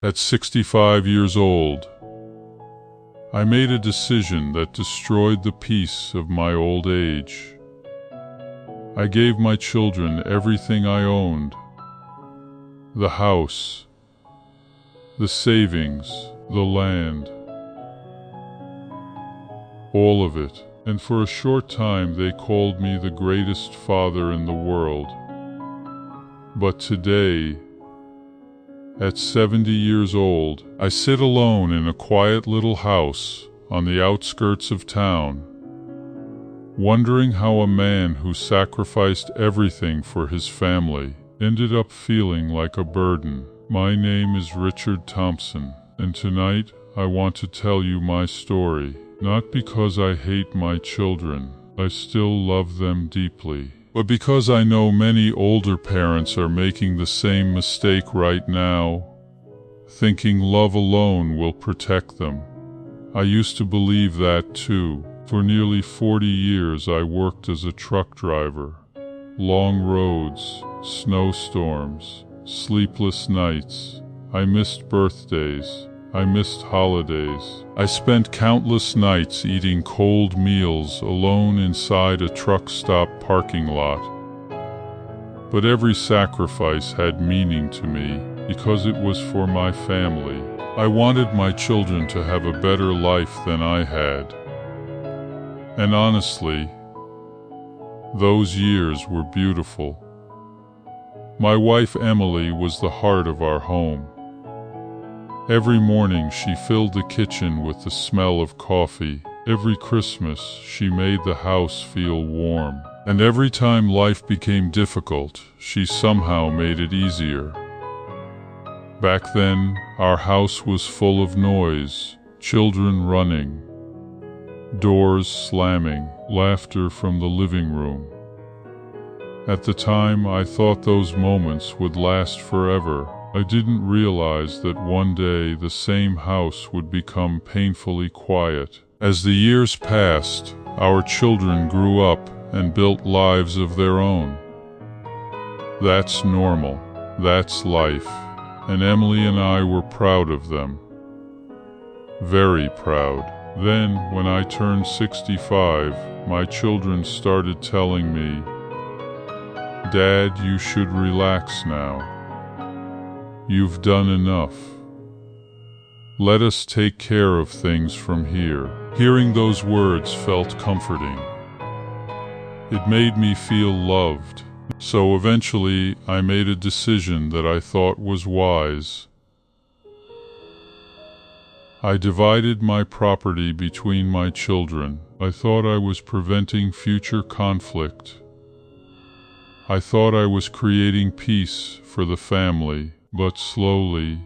At 65 years old, I made a decision that destroyed the peace of my old age. I gave my children everything I owned: the house, the savings, the land, all of it. And for a short time they called me the greatest father in the world. But today, at 70 years old, I sit alone in a quiet little house on the outskirts of town, wondering how a man who sacrificed everything for his family ended up feeling like a burden. My name is Richard Thompson, and tonight I want to tell you my story, not because I hate my children, I still love them deeply, but because I know many older parents are making the same mistake right now, thinking love alone will protect them. I used to believe that too. For nearly 40 years I worked as a truck driver. Long roads, snowstorms, sleepless nights. I missed birthdays. I missed holidays. I spent countless nights eating cold meals alone inside a truck stop parking lot. But every sacrifice had meaning to me because it was for my family. I wanted my children to have a better life than I had. And honestly, those years were beautiful. My wife Emily was the heart of our home. Every morning she filled the kitchen with the smell of coffee. Every Christmas she made the house feel warm. And every time life became difficult, she somehow made it easier. Back then, our house was full of noise, children running, doors slamming, laughter from the living room. At the time, I thought those moments would last forever. I didn't realize that one day the same house would become painfully quiet. As the years passed, our children grew up and built lives of their own. That's normal. That's life. And Emily and I were proud of them. Very proud. Then, when I turned 65, my children started telling me, "Dad, you should relax now. You've done enough. Let us take care of things from here." Hearing those words felt comforting. It made me feel loved. So eventually I made a decision that I thought was wise. I divided my property between my children. I thought I was preventing future conflict. I thought I was creating peace for the family, but slowly,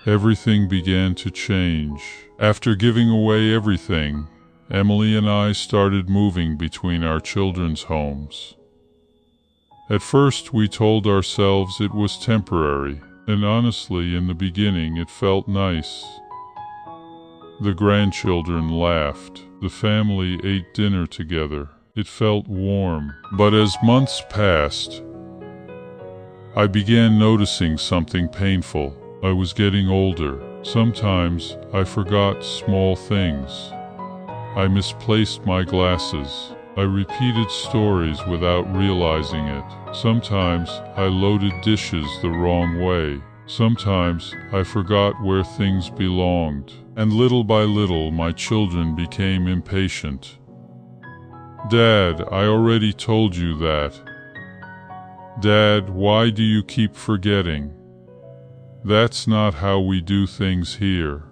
everything began to change. After giving away everything, Emily and I started moving between our children's homes. At first we told ourselves it was temporary, and honestly in the beginning it felt nice. The grandchildren laughed, the family ate dinner together. It felt warm. But as months passed, I began noticing something painful. I was getting older. Sometimes I forgot small things. I misplaced my glasses. I repeated stories without realizing it. Sometimes I loaded dishes the wrong way. Sometimes I forgot where things belonged. And little by little my children became impatient. "Dad, I already told you that. Dad, why do you keep forgetting? That's not how we do things here."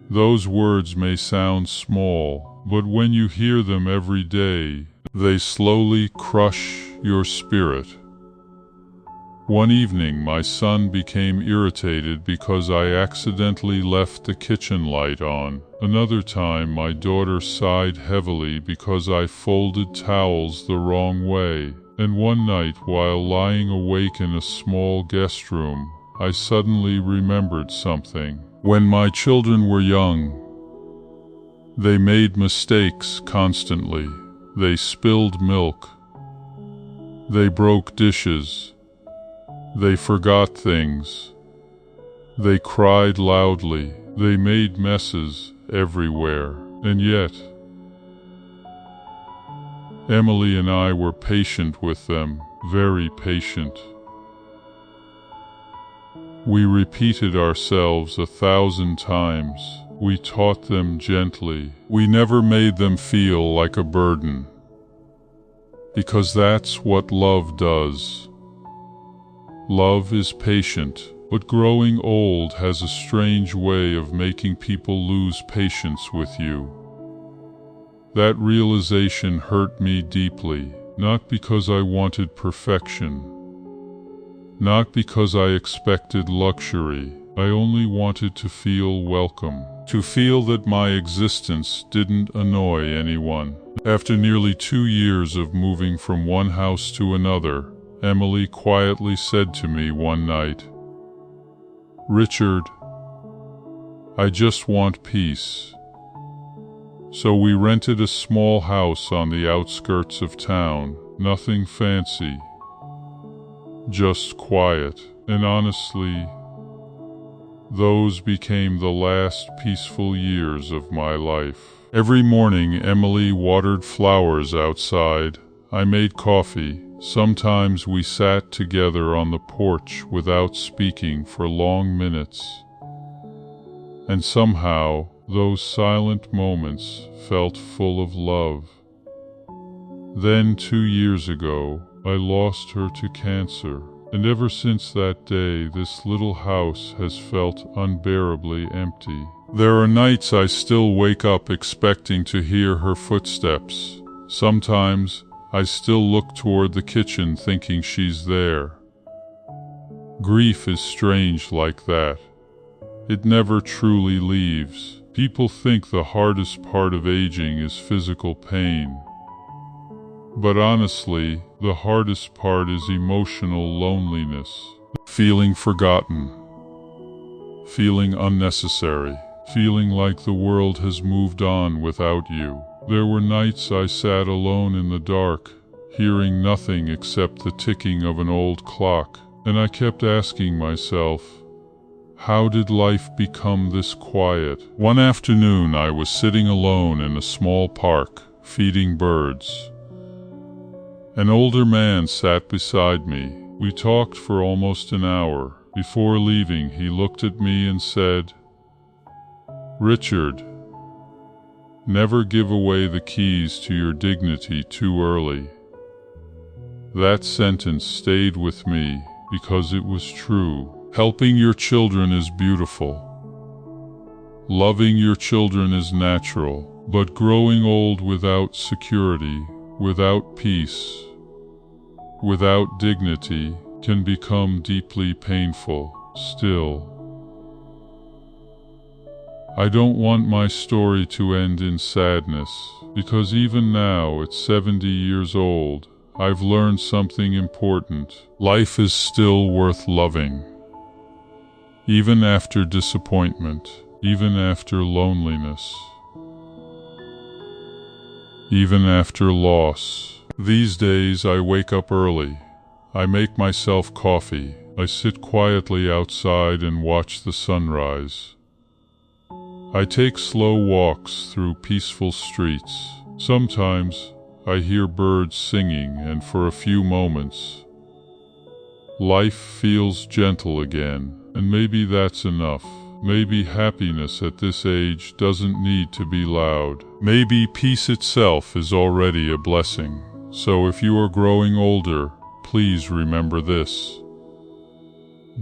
Those words may sound small, but when you hear them every day, they slowly crush your spirit. One evening, my son became irritated because I accidentally left the kitchen light on. Another time, my daughter sighed heavily because I folded towels the wrong way. And one night, while lying awake in a small guest room, I suddenly remembered something. When my children were young, they made mistakes constantly. They spilled milk. They broke dishes. They forgot things. They cried loudly. They made messes everywhere. And yet, Emily and I were patient with them, very patient. We repeated ourselves 1,000 times. We taught them gently. We never made them feel like a burden. Because that's what love does. Love is patient, but growing old has a strange way of making people lose patience with you. That realization hurt me deeply, not because I wanted perfection, not because I expected luxury. I only wanted to feel welcome, to feel that my existence didn't annoy anyone. After nearly 2 years of moving from one house to another, Emily quietly said to me one night, "Richard, I just want peace." So we rented a small house on the outskirts of town, nothing fancy, just quiet. And honestly, those became the last peaceful years of my life. Every morning, Emily watered flowers outside. I made coffee. Sometimes we sat together on the porch without speaking for long minutes. And somehow, those silent moments felt full of love. Then 2 years ago, I lost her to cancer. And ever since that day, this little house has felt unbearably empty. There are nights I still wake up expecting to hear her footsteps. Sometimes I still look toward the kitchen thinking she's there. Grief is strange like that. It never truly leaves. People think the hardest part of aging is physical pain. But honestly, the hardest part is emotional loneliness. Feeling forgotten. Feeling unnecessary. Feeling like the world has moved on without you. There were nights I sat alone in the dark, hearing nothing except the ticking of an old clock, and I kept asking myself, how did life become this quiet? One afternoon I was sitting alone in a small park, feeding birds. An older man sat beside me. We talked for almost an hour. Before leaving, he looked at me and said, "Richard, never give away the keys to your dignity too early." That sentence stayed with me because it was true. Helping your children is beautiful. Loving your children is natural, but growing old without security, without peace, without dignity, can become deeply painful. Still, I don't want my story to end in sadness, because even now, at 70 years old, I've learned something important. Life is still worth loving. Even after disappointment, even after loneliness, even after loss. These days I wake up early. I make myself coffee. I sit quietly outside and watch the sunrise. I take slow walks through peaceful streets. Sometimes I hear birds singing, and for a few moments, life feels gentle again. And maybe that's enough. Maybe happiness at this age doesn't need to be loud. Maybe peace itself is already a blessing. So if you are growing older, please remember this.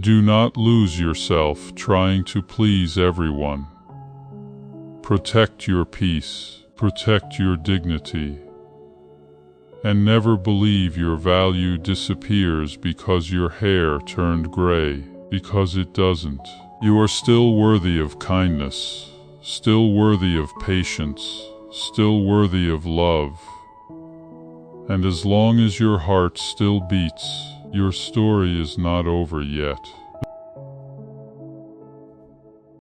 Do not lose yourself trying to please everyone. Protect your peace, protect your dignity, and never believe your value disappears because your hair turned gray, because it doesn't. You are still worthy of kindness, still worthy of patience, still worthy of love. And as long as your heart still beats, your story is not over yet.